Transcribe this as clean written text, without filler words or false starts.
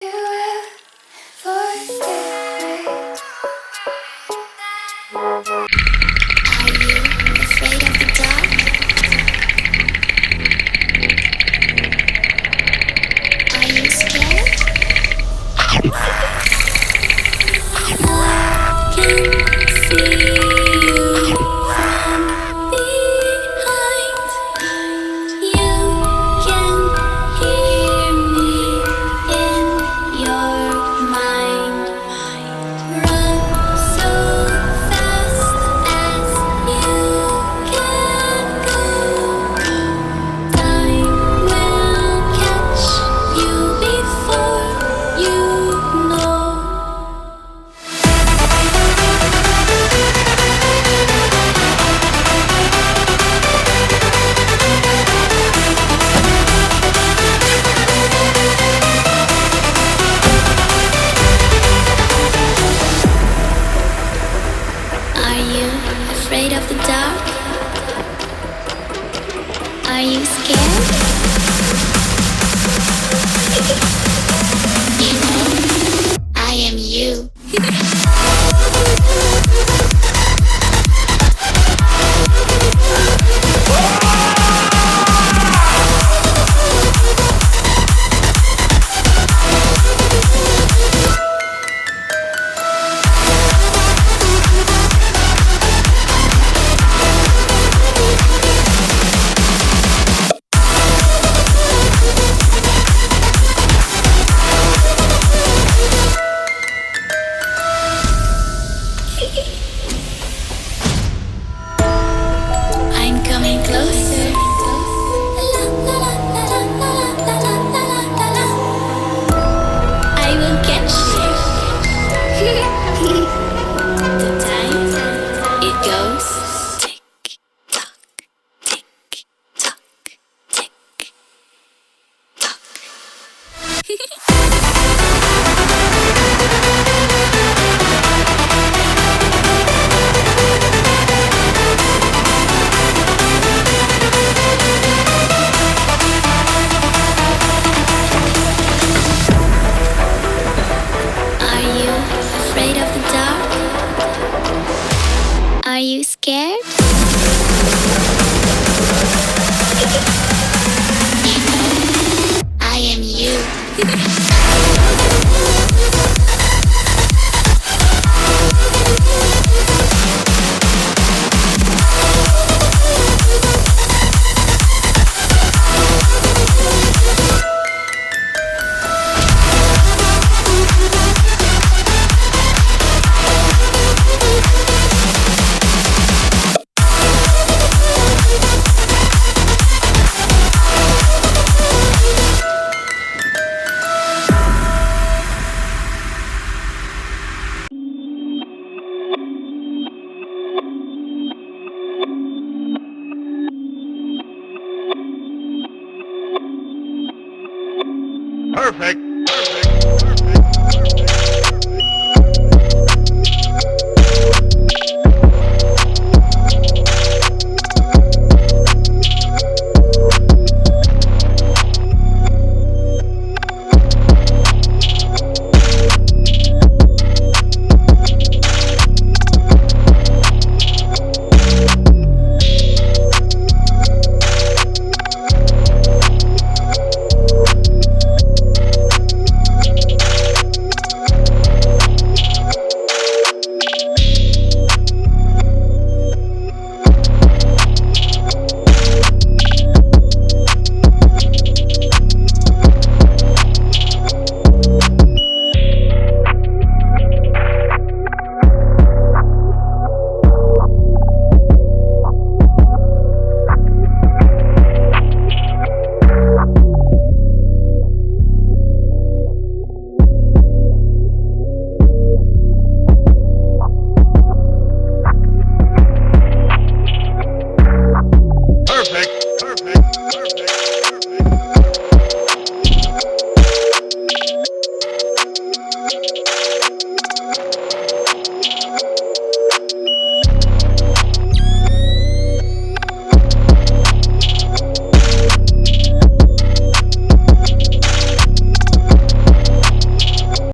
You will forget. Are you afraid of the dark? Are you scared? I can see you from behind. You can hear me in your mind. Run so fast as you can go. Time will catch you before you know. Are you afraid of the dark? Are you scared? You know, I am you. I'm coming closer. I will catch you. The time it goes tick tock, tick tock, tick Are you afraid of the dark? Are you scared?